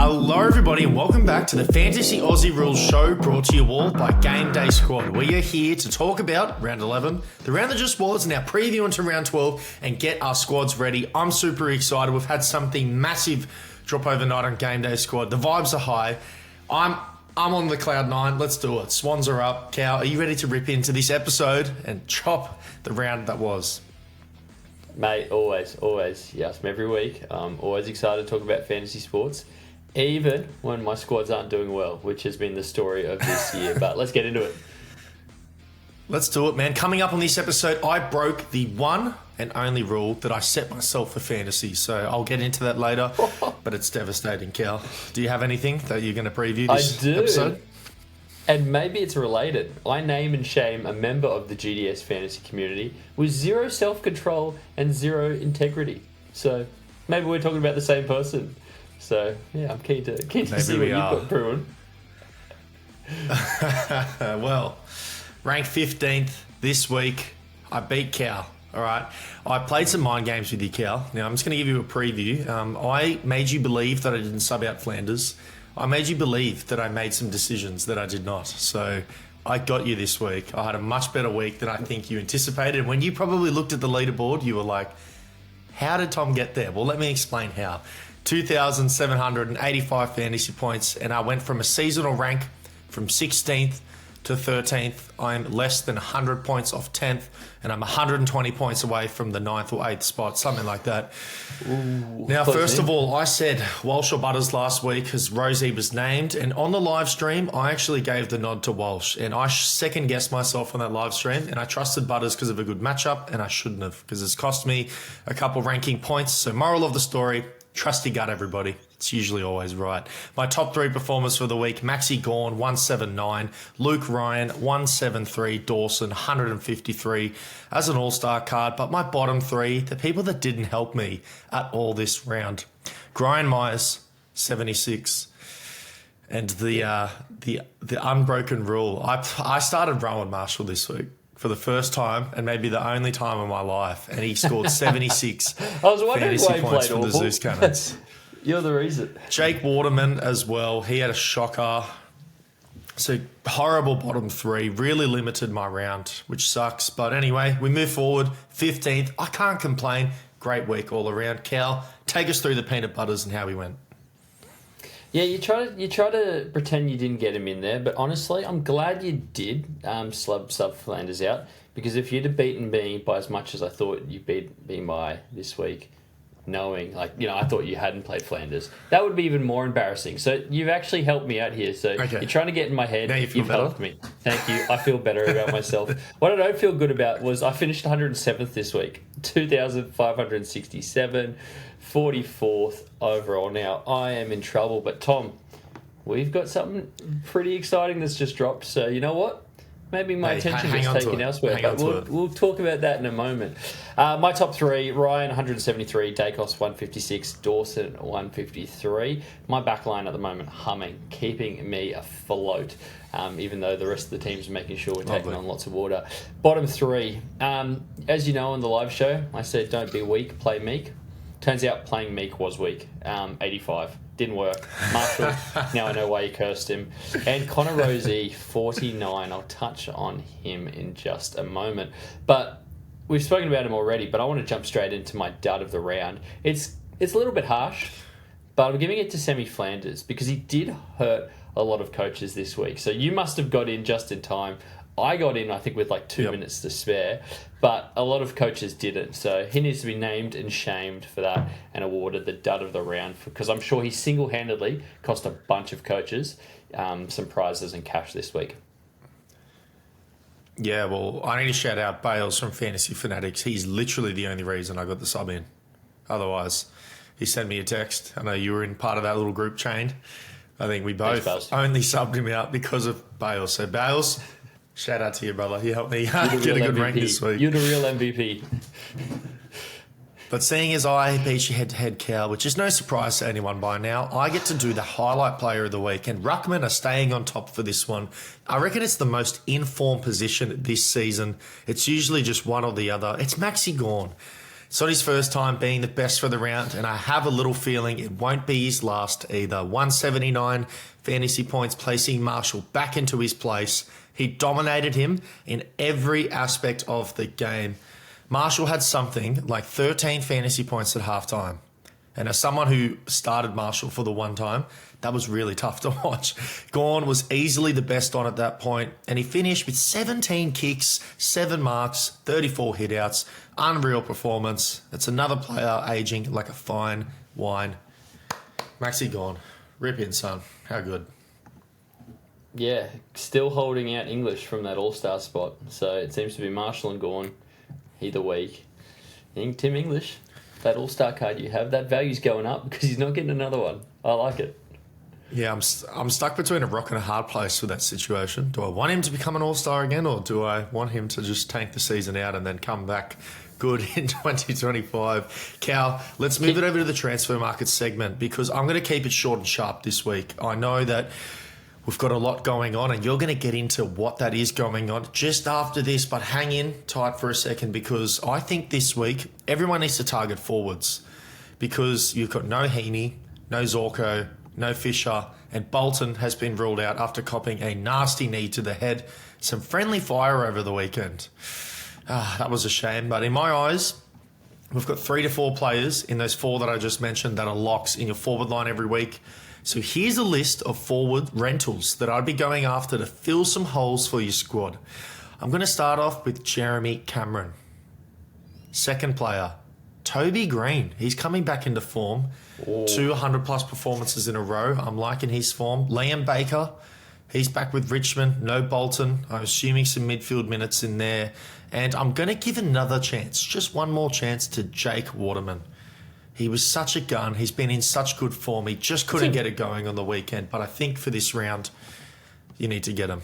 Hello everybody and welcome back to the Fantasy Aussie Rules Show, brought to you all by GameDay Squad. We are here to talk about round 11, the round that just was, now preview into round 12 and get our squads ready. I'm super excited. We've had something massive drop overnight on GameDay Squad. The vibes are high. I'm on the cloud nine. Let's do it. Swans are up. Cal, are you ready to rip into this episode and chop the round that was? Mate, always. You ask me every week. I'm always excited to talk about fantasy sports, even when my squads aren't doing well, which has been the story of this year. But let's get into it. Let's do it, man. Coming up on this episode, I broke the one and only rule that I set myself for fantasy. So I'll get into that later, but it's devastating, Cal. Do you have anything that you're going to preview this episode? And maybe it's related. I name and shame a member of the GDS fantasy community with zero self-control and zero integrity. So maybe we're talking about the same person. So yeah, I'm keen to see what you've got brewing. Well, ranked 15th this week. I beat Cal. All right. I played some mind games with you, Cal. Now I'm just going to give you a preview. I made you believe that I didn't sub out Flanders. I made you believe that I made some decisions that I did not. So I got you this week. I had a much better week than I think you anticipated. When you probably looked at the leaderboard, you were like, how did Tom get there? Well, let me explain how. 2,785 fantasy points, and I went from a seasonal rank from 16th to 13th. I'm less than 100 points off 10th, and I'm 120 points away from the 9th or 8th spot, something like that. Ooh, now, first of all, I said Walsh or Butters last week because Rosie was named, and on the live stream, I actually gave the nod to Walsh, and I second-guessed myself on that live stream, and I trusted Butters because of a good matchup, and I shouldn't have because it's cost me a couple ranking points. So moral of the story, trust your gut, everybody. It's usually always right. My top three performers for the week: Maxi Gawn, 179, Luke Ryan, 173, Dawson, 153 as an all-star card. But my bottom three, the people that didn't help me at all this round: Brian Myers, 76, and the unbroken rule. I started Rowan Marshall this week for the first time and maybe the only time in my life, and he scored 76 I was wondering fantasy why he points played from the awful. Zeus Cannons. You're the reason. Jake Waterman as well. He had a shocker. So horrible bottom three. Really limited my round, which sucks. But anyway, we move forward. 15th. I can't complain. Great week all around. Cal, take us through the peanut butters and how we went. Yeah, you try to pretend you didn't get him in there, but honestly, I'm glad you did sub Flanders out, because if you'd have beaten me by as much as I thought you beat me by this week, knowing, I thought you hadn't played Flanders, that would be even more embarrassing. So you've actually helped me out here. So Okay. You're trying to get in my head. Now you feel You've better? helped me. Thank you. I feel better about myself. What I don't feel good about was I finished 107th this week, 2,567, 44th overall. Now, I am in trouble, but Tom, we've got something pretty exciting that's just dropped. So you know what? Maybe my attention gets taken elsewhere, but we'll talk about that in a moment. My top three: Ryan, 173, Dacos, 156, Dawson, 153. My backline at the moment, humming, keeping me afloat, even though the rest of the team's making sure we're taking on lots of water. Bottom three, as you know on the live show, I said don't be weak, play meek. Turns out playing meek was weak. 85. Didn't work. Marshall, now I know why you cursed him. And Connor Rosie, 49. I'll touch on him in just a moment. But we've spoken about him already, but I want to jump straight into my dud of the round. It's a little bit harsh, but I'm giving it to Semi Flanders because he did hurt a lot of coaches this week. So you must have got in just in time. I got in, I think, with 2 minutes to spare, but a lot of coaches didn't. So he needs to be named and shamed for that and awarded the dud of the round, because I'm sure he single-handedly cost a bunch of coaches some prizes and cash this week. Yeah, well, I need to shout out Bales from Fantasy Fanatics. He's literally the only reason I got the sub in. Otherwise, he sent me a text. I know you were in part of that little group chain. I think we both only subbed him out because of Bales. So Bales, shout out to you, brother. You helped me get a good MVP. rank this week. You're the real MVP. But seeing as I beat you head-to-head, Cal, which is no surprise to anyone by now, I get to do the highlight player of the week, and Ruckman are staying on top for this one. I reckon it's the most in-form position this season. It's usually just one or the other. It's Maxi Gawn. It's not his first time being the best for the round, and I have a little feeling it won't be his last either. 179 fantasy points, placing Marshall back into his place. He dominated him in every aspect of the game. Marshall had something like 13 fantasy points at halftime. And as someone who started Marshall for the one time, that was really tough to watch. Gawn was easily the best on at that point, and he finished with 17 kicks, 7 marks, 34 hitouts. Unreal performance. It's another player aging like a fine wine. Maxi Gawn. Rip in, son. How good. Yeah, still holding out English from that all-star spot. So it seems to be Marshall and Gawn either week. I think Tim English, that all-star card you have, that value's going up because he's not getting another one. I like it. Yeah, I'm stuck between a rock and a hard place with that situation. Do I want him to become an all-star again, or do I want him to just tank the season out and then come back good in 2025? Cal, let's move it over to the transfer market segment because I'm going to keep it short and sharp this week. I know that we've got a lot going on, and you're going to get into what that is going on just after this, but hang in tight for a second because I think this week everyone needs to target forwards because you've got no Heaney, no Zorko, no Fisher, and Bolton has been ruled out after copping a nasty knee to the head. Some friendly fire over the weekend. That was a shame, but in my eyes, we've got 3 to 4 players in those 4 that I just mentioned that are locks in your forward line every week. So here's a list of forward rentals that I'd be going after to fill some holes for your squad. I'm going to start off with Jeremy Cameron. Second player, Toby Green. He's coming back into form. 200 plus performances in a row. I'm liking his form. Liam Baker, he's back with Richmond. No Bolton. I'm assuming some midfield minutes in there. And I'm going to give another chance, just one more chance, to Jake Waterman. He was such a gun. He's been in such good form. He just couldn't get it going on the weekend. But I think for this round, you need to get him.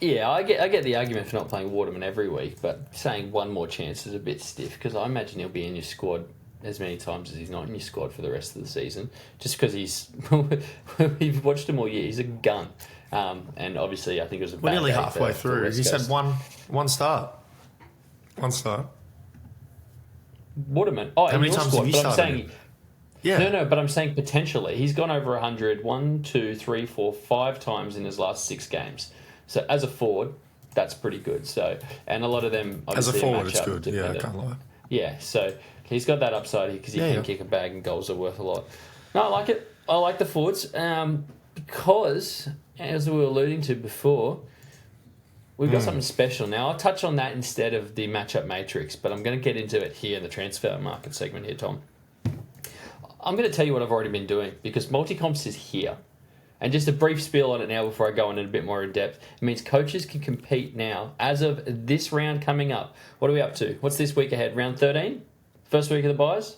Yeah, I get the argument for not playing Waterman every week, but saying one more chance is a bit stiff because I imagine he'll be in your squad as many times as he's not in your squad for the rest of the season. Just because you've watched him all year, he's a gun. And obviously, I think it was a bad We're nearly day halfway for through. West He's Coast. had one start. One start. Waterman. How many times have you but I'm started saying, him? Yeah. No, but I'm saying potentially. He's gone over 100, 1, 2, 3, 4, 5 times in his last 6 games. So as a forward, that's pretty good. So, and a lot of them As a obviously forward, match it's up good. Yeah, I dependent. can't lie. Yeah, so he's got that upside because he can kick a bag and goals are worth a lot. No, I like it. I like the forwards because, as we were alluding to before, we've got something special. Now, I'll touch on that instead of the matchup matrix, but I'm going to get into it here in the transfer market segment here, Tom. I'm going to tell you what I've already been doing because multi-comps is here. And just a brief spiel on it now before I go on in a bit more in depth. It means coaches can compete now as of this round coming up. What are we up to? What's this week ahead? Round 13? First week of the buys?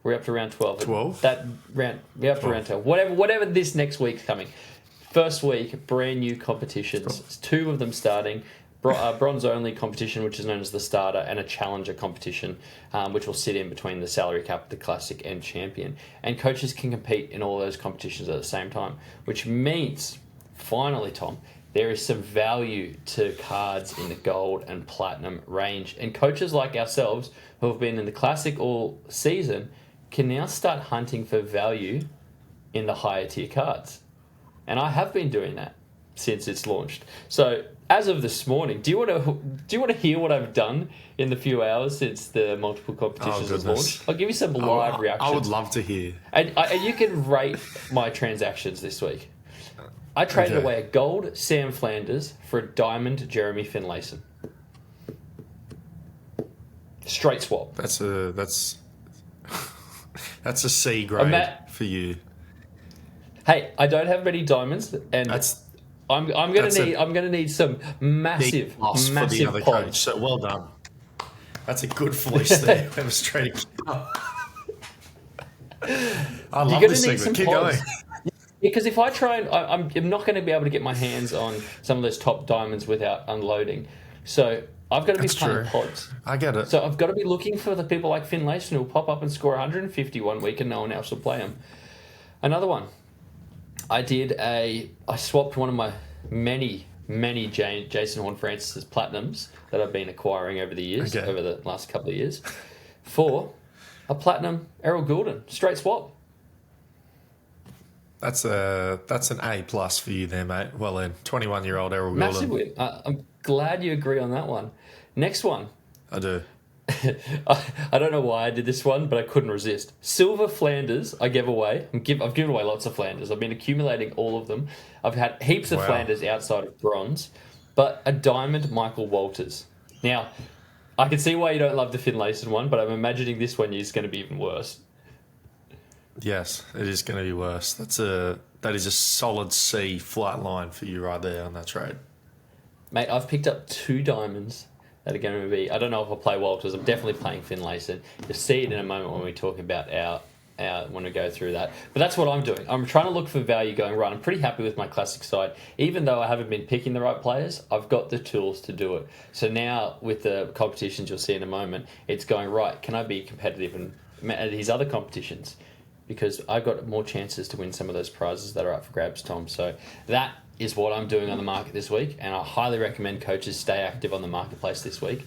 We're up to round 12. 12? That round, we're up to round 12. Whatever this next week's coming. First week, brand new competitions. 2 of them starting. Bronze-only competition, which is known as the starter, and a challenger competition, which will sit in between the salary cap, the classic, and champion. And coaches can compete in all those competitions at the same time, which means, finally, Tom, there is some value to cards in the gold and platinum range. And coaches like ourselves, who have been in the classic all season, can now start hunting for value in the higher tier cards. And I have been doing that since it's launched. So, as of this morning, do you want to hear what I've done in the few hours since the multiple competitions have launched? I'll give you some live reactions. I would love to hear. And you can rate my transactions this week. I traded away a gold Sam Flanders for a diamond Jeremy Finlayson. Straight swap. That's a C grade for you. Hey, I don't have many diamonds, and I'm gonna need some massive for the other pods. coach. So well done. That's a good voice there. That was straight. I love this segment. Keep going. Because if I try and I'm not going to be able to get my hands on some of those top diamonds without unloading. So I've got to be playing pods. I get it. So I've got to be looking for the people like Finlayson who will pop up and score 150 one week and no one else will play them. Another one. I swapped one of my many Jason Horn-Francis platinums that I've been acquiring over the years, over the last couple of years. for a platinum Errol Gulden. Straight swap. That's an A+ for you there, mate. Well then, 21-year-old Errol Gulden. Massive win. I'm glad you agree on that one. Next one. I do. I don't know why I did this one, but I couldn't resist. Silver Flanders I gave away. I've given away lots of Flanders. I've been accumulating all of them. I've had heaps of Flanders outside of bronze, but a diamond Michael Walters. Now, I can see why you don't love the Finlayson one, but I'm imagining this one is going to be even worse. Yes, it is going to be worse. That is a solid C flight line for you right there on that trade. Mate, I've picked up 2 diamonds that are going to be... I don't know if I'll play Walters. I'm definitely playing Finlayson. You'll see it in a moment when we talk about our when we go through that. But that's what I'm doing. I'm trying to look for value going right. I'm pretty happy with my classic side. Even though I haven't been picking the right players, I've got the tools to do it. So now, with the competitions you'll see in a moment, it's going, right, can I be competitive at his other competitions? Because I've got more chances to win some of those prizes that are up for grabs, Tom. So that is what I'm doing on the market this week, and I highly recommend coaches stay active on the marketplace this week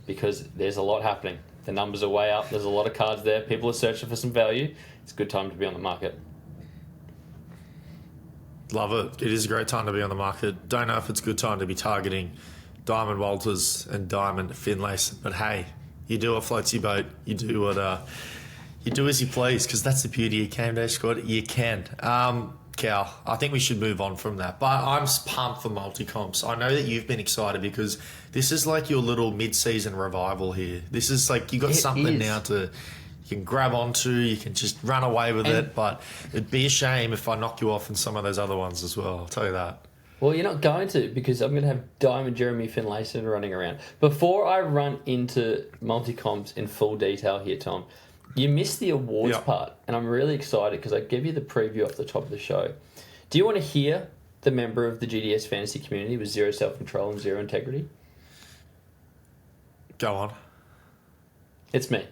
because there's a lot happening. The numbers are way up. There's a lot of cards there. People are searching for some value. It's a good time to be on the market. Love it. It is a great time to be on the market. Don't know if it's a good time to be targeting Diamond Walters and Diamond Finlayson, but hey, you do what floats your boat. You do what you do as you please, because that's the beauty of GameDay Squad. You can. Cal, I think we should move on from that. But I'm pumped for multi-comps. I know that you've been excited because this is like your little mid-season revival here. This is like you got something now you can grab onto, you can just run away with it. But it'd be a shame if I knock you off in some of those other ones as well. I'll tell you that. Well, you're not going to, because I'm going to have Diamond Jeremy Finlayson running around. Before I run into multi-comps in full detail here, Tom, you missed the awards part, and I'm really excited because I gave you the preview off the top of the show. Do you want to hear the member of the GDS fantasy community with 0 self-control and 0 integrity? Go on. It's me.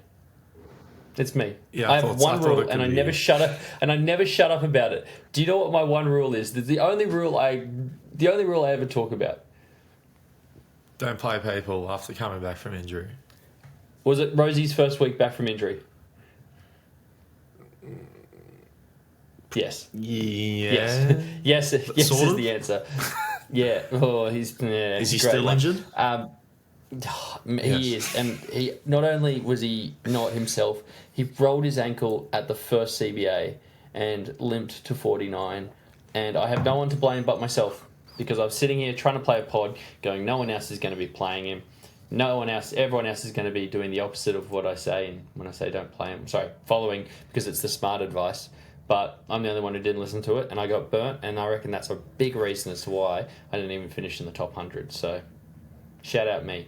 It's me. Yeah, I have one rule, and I never shut up. And I never shut up about it. Do you know what my one rule is? The only rule I ever talk about. Don't play people after coming back from injury. Was it Rosie's first week back from injury? Yes. Yeah. Yes sort is of? the answer. Yeah. Oh, he's... Yeah, is he still injured? He is. And he not only was he not himself, he rolled his ankle at the first CBA and limped to 49. And I have no one to blame but myself, because I was sitting here trying to play a pod going, no one else is going to be playing him. Everyone else is going to be doing the opposite of what I say. And when I say don't play him, following, because it's the smart advice. But I'm the only one who didn't listen to it, and I got burnt, and I reckon that's a big reason as to why I didn't even finish in the top 100. So, shout out me.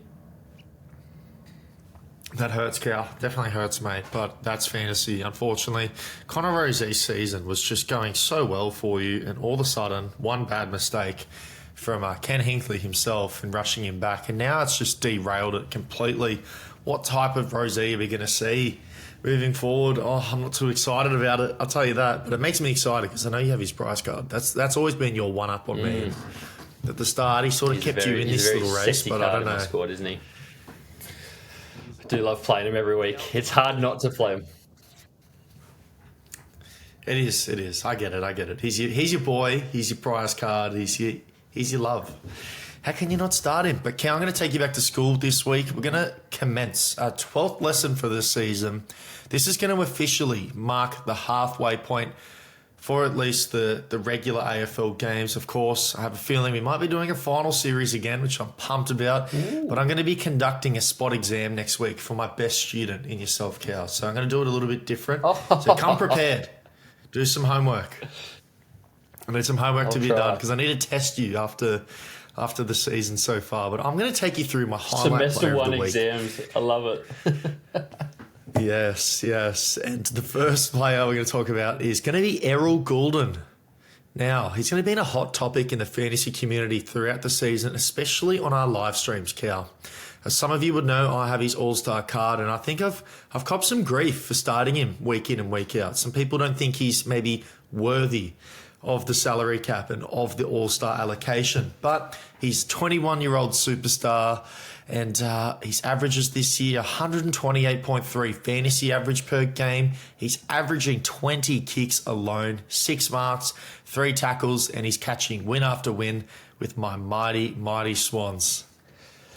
That hurts, Cal. Definitely hurts, mate. But that's fantasy. Unfortunately, Connor Rosie's season was just going so well for you, and all of a sudden, one bad mistake from Ken Hinckley himself and rushing him back, and now it's just derailed it completely. What type of Rosie are we going to see moving forward? Oh, I'm not too excited about it, I'll tell you that. But it makes me excited because I know you have his price card. That's always been your one-up on me. At the start, he sort of kept you in this little race, but I don't know. Squad, isn't he? I do love playing him every week. It's hard not to play him. It is. I get it. He's your boy. He's your prize card. He's your love. How can you not start him? But Cal, I'm going to take you back to school this week. We're going to commence our 12th lesson for this season. This is going to officially mark the halfway point for at least the regular AFL games. Of course, I have a feeling we might be doing a final series again, which I'm pumped about. Ooh. But I'm going to be conducting a spot exam next week for my best student in yourself, Cal. So I'm going to do it a little bit different. So come prepared. Do some homework. I need some homework to be done because I need to test you after the season so far. But I'm going to take you through my highlight player of the week. Semester 1 exams. I love it. Yes. And the first player we're going to talk about is going to be Errol Gulden. Now, he's going to be a hot topic in the fantasy community throughout the season, especially on our live streams, Cal. As some of you would know, I have his All-Star card, and I think I've copped some grief for starting him week in and week out. Some people don't think he's maybe worthy of the salary cap and of the All-Star allocation, but he's 21-year-old superstar, And his averages this year, 128.3 fantasy average per game. He's averaging 20 kicks alone, 6 marks, 3 tackles, and he's catching win after win with my mighty, mighty Swans.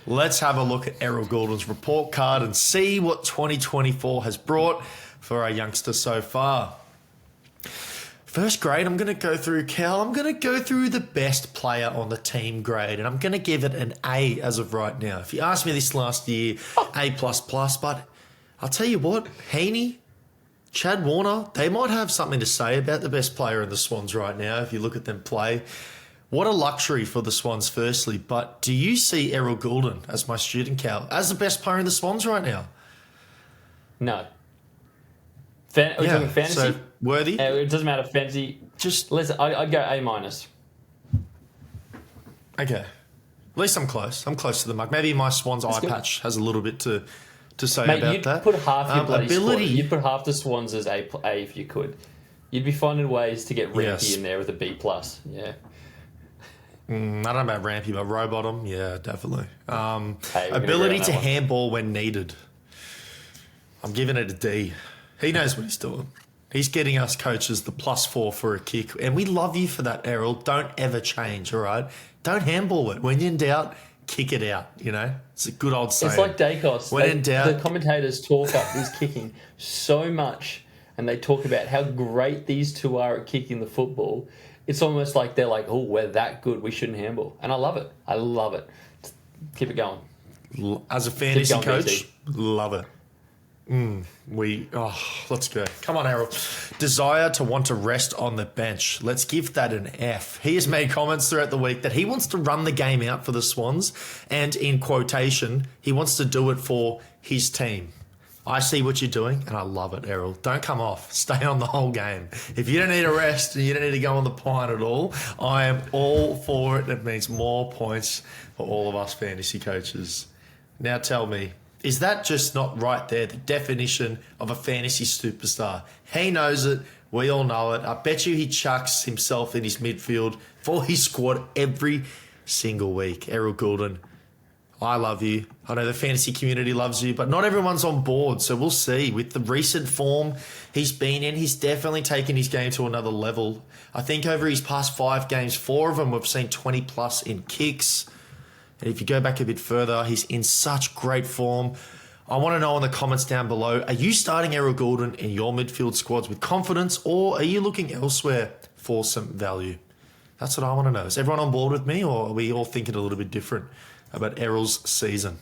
Let's have a look at Errol Gulden's report card and see what 2024 has brought for our youngster so far. First grade, I'm going to go through, Cal. I'm going to go through the best player on the team grade, and I'm going to give it an A as of right now. If you asked me this last year, A++, but I'll tell you what, Heaney, Chad Warner, they might have something to say about the best player in the Swans right now if you look at them play. What a luxury for the Swans, firstly, but do you see Errol Gulden as my student, Cal, as the best player in the Swans right now? No. Are we talking fantasy? So worthy? It doesn't matter, fantasy. Just listen, I'd go A-. Okay. At least I'm close. I'm close to the mark. Maybe my Swans eye patch has a little bit to say Mate, about you'd that. Put half your bloody ability. Squad. You'd put half the Swans as A if you could. You'd be finding ways to get Rampy in there with a B+. Yeah. I don't know about Rampy, but Rowbottom, yeah, definitely. Hey, ability to handball when needed. I'm giving it a D. He knows what he's doing. He's getting us coaches the +4 for a kick. And we love you for that, Errol. Don't ever change, all right? Don't handball it. When you're in doubt, kick it out, you know? It's a good old saying. It's like Dacos. When in doubt... The commentators talk up his kicking so much, and they talk about how great these two are at kicking the football. It's almost like they're like, oh, we're that good, we shouldn't handball. And I love it. I love it. Keep it going. As a fantasy going, coach, BT. love it. Let's go. Come on, Errol. Desire to want to rest on the bench. Let's give that an F. He has made comments throughout the week that he wants to run the game out for the Swans, and in quotation, he wants to do it for his team. I see what you're doing, and I love it, Errol. Don't come off. Stay on the whole game. If you don't need a rest and you don't need to go on the pine at all, I am all for it. It means more points for all of us fantasy coaches. Now tell me, is that just not right there, the definition of a fantasy superstar? He knows it. We all know it. I bet you he chucks himself in his midfield for his squad every single week. Errol Gulden, I love you. I know the fantasy community loves you, but not everyone's on board, so we'll see. With the recent form he's been in, he's definitely taken his game to another level. I think over his past 5 games, 4 of them we've seen 20+ in kicks. And if you go back a bit further, he's in such great form. I want to know in the comments down below, are you starting Errol Gulden in your midfield squads with confidence, or are you looking elsewhere for some value? That's what I want to know. Is everyone on board with me, or are we all thinking a little bit different about Errol's season?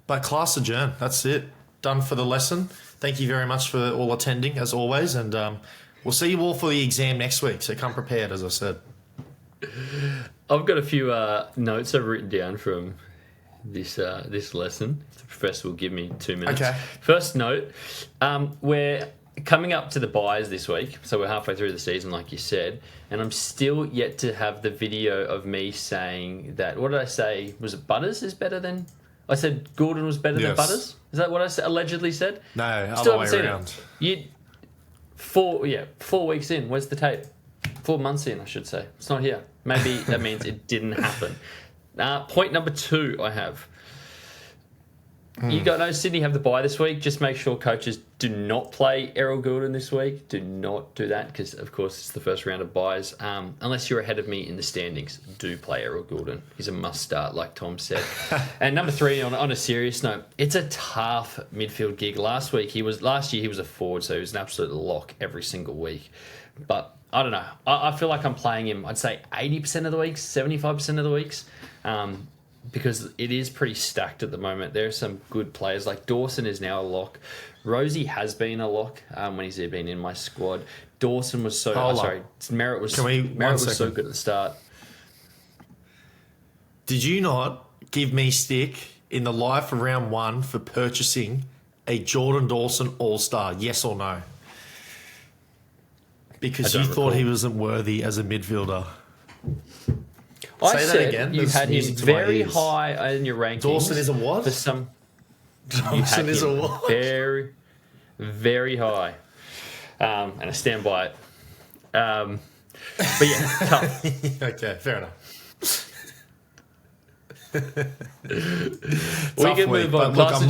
But class adjourned. That's it. Done for the lesson. Thank you very much for all attending, as always, and we'll see you all for the exam next week, so come prepared, as I said. I've got a few notes I've written down from this lesson. The professor will give me 2 minutes. Okay. First note, we're coming up to the buys this week, so we're halfway through the season, like you said, and I'm still yet to have the video of me saying that. What did I say? Was it Butters is better than? I said Gulden was better than Butters. Is that what I allegedly said? No, still other way around. It. 4 weeks in. Where's the tape? 4 months in, I should say. It's not here. Maybe that means it didn't happen. Point number 2 I have. You got no Sydney have the bye this week. Just make sure coaches do not play Errol Gulden this week. Do not do that because, of course, it's the first round of buys. Unless you're ahead of me in the standings, do play Errol Gulden. He's a must start, like Tom said. And number 3, on a serious note, it's a tough midfield gig. Last year he was a forward, so he was an absolute lock every single week. But I don't know. I feel like I'm playing him, I'd say 80% of the weeks, 75% of the weeks. Because it is pretty stacked at the moment. There are some good players. Like Dawson is now a lock. Rosie has been a lock when he's been in my squad. Dawson was so... Merritt was so good at the start. Did you not give me stick in the live for round 1 for purchasing a Jordan Dawson All-Star? Yes or no? Because you thought he wasn't worthy as a midfielder. I said you had him very high in your rankings. Dawson is a what? Dawson is a what? Very, very high. And I stand by it. But yeah, tough. Okay, fair enough. We can move on. Class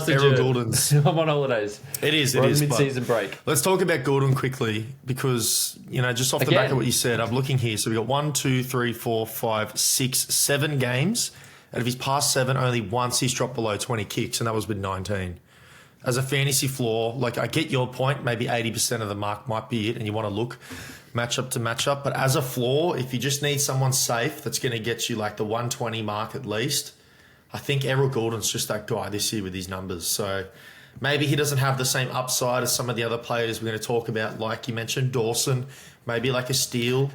of Errol Gulden's. I'm on holidays. It is. Mid-season break. Let's talk about Gulden quickly because, just off the back of what you said, I'm looking here. So we got 1, 2, 3, 4, 5, 6, 7 games. Out of his past 7, only once he's dropped below 20 kicks, and that was with 19. As a fantasy floor, I get your point. Maybe 80% of the mark might be it, and you want to look matchup to matchup. But as a floor, if you just need someone safe that's going to get you the 120 mark at least, I think Errol Gulden's just that guy this year with his numbers. So maybe he doesn't have the same upside as some of the other players we're going to talk about, like you mentioned, Dawson, maybe like a Steele,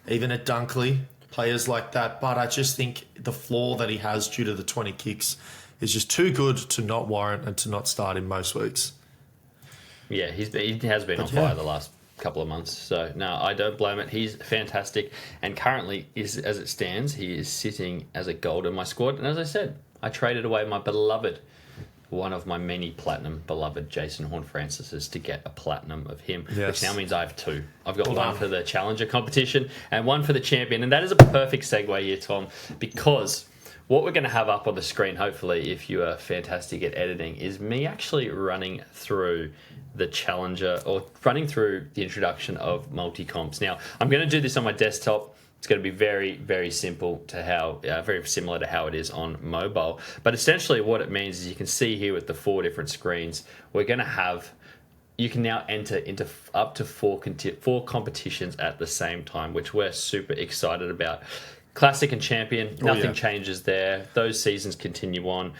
even a Dunkley, players like that. But I just think the floor that he has due to the 20 kicks is just too good to not warrant and to not start in most weeks. Yeah, he has been on fire the last couple of months. So, no, I don't blame it. He's fantastic. And currently, as it stands, he is sitting as a gold in my squad. And as I said, I traded away my beloved, one of my many platinum beloved Jason Horne-Francis's to get a platinum of him, which now means I have 2. I've got one for the Challenger competition and one for the Champion. And that is a perfect segue here, Tom, because what we're going to have up on the screen, hopefully, if you are fantastic at editing, is me actually running through the Challenger or running through the introduction of multi-comps. Now, I'm going to do this on my desktop. It's going to be very, very simple to very similar to how it is on mobile. But essentially what it means is you can see here with the 4 different screens, we're going to have, you can now enter into up to 4 competitions at the same time, which we're super excited about. Classic and Champion, nothing changes there. Those seasons continue on.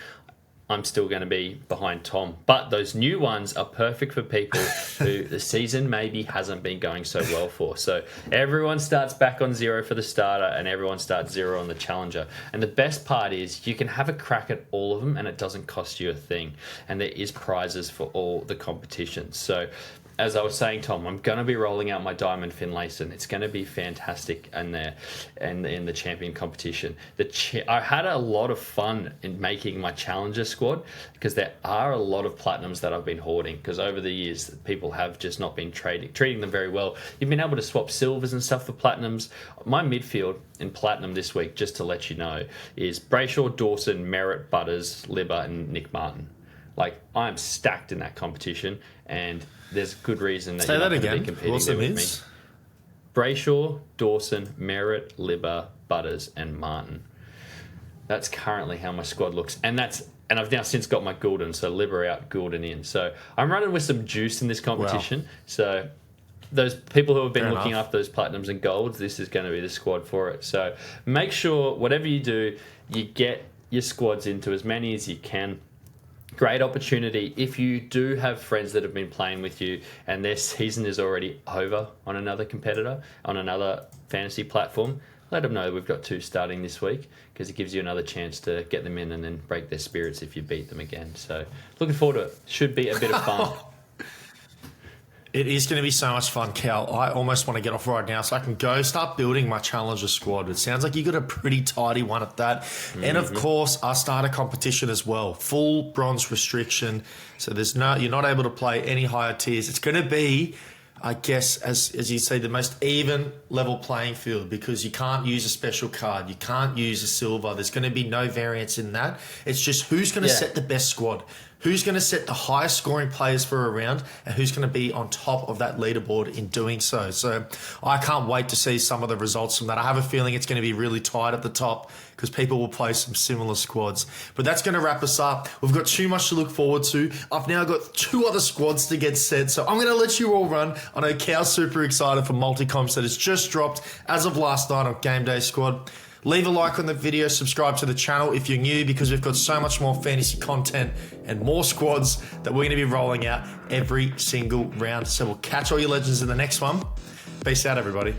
I'm still going to be behind Tom. But those new ones are perfect for people who the season maybe hasn't been going so well for. So everyone starts back on 0 for the starter and everyone starts 0 on the Challenger. And the best part is you can have a crack at all of them and it doesn't cost you a thing. And there is prizes for all the competitions. So as I was saying, Tom, I'm going to be rolling out my Diamond Finlayson. It's going to be fantastic in there and in the Champion competition. I had a lot of fun in making my Challenger squad because there are a lot of Platinums that I've been hoarding because over the years, people have just not been treating them very well. You've been able to swap Silvers and stuff for Platinums. My midfield in Platinum this week, just to let you know, is Brayshaw, Dawson, Merritt, Butters, Libba, and Nick Martin. I'm stacked in that competition, and there's good reason that you're not going to be competing there with me. Brayshaw, Dawson, Merritt, Libba, Butters, and Martin. That's currently how my squad looks, and I've now since got my Gulden, so Libba out, Gulden in. So I'm running with some juice in this competition. Wow. So those people who have been looking up those Platinums and Golds, this is going to be the squad for it. So make sure whatever you do, you get your squads into as many as you can. Great opportunity if you do have friends that have been playing with you and their season is already over on another competitor, on another fantasy platform. Let them know we've got 2 starting this week because it gives you another chance to get them in and then break their spirits if you beat them again. So looking forward to it. Should be a bit of fun. It is going to be so much fun, Cal. I almost want to get off right now so I can go start building my Challenger squad. It sounds like you got a pretty tidy one at that. Mm-hmm. And of course, our starter competition as well. Full bronze restriction. So you're not able to play any higher tiers. It's going to be, I guess, as you say, the most even level playing field because you can't use a special card. You can't use a silver. There's going to be no variance in that. It's just who's going to set the best squad. Who's going to set the highest scoring players for a round and who's going to be on top of that leaderboard in doing so. So I can't wait to see some of the results from that. I have a feeling it's going to be really tight at the top because people will play some similar squads. But that's going to wrap us up. We've got too much to look forward to. I've now got 2 other squads to get set. So I'm going to let you all run. I know Cal's super excited for multi-comps that has just dropped as of last night on GameDay Squad. Leave a like on the video, subscribe to the channel if you're new because we've got so much more fantasy content and more squads that we're going to be rolling out every single round. So we'll catch all your legends in the next one. Peace out, everybody.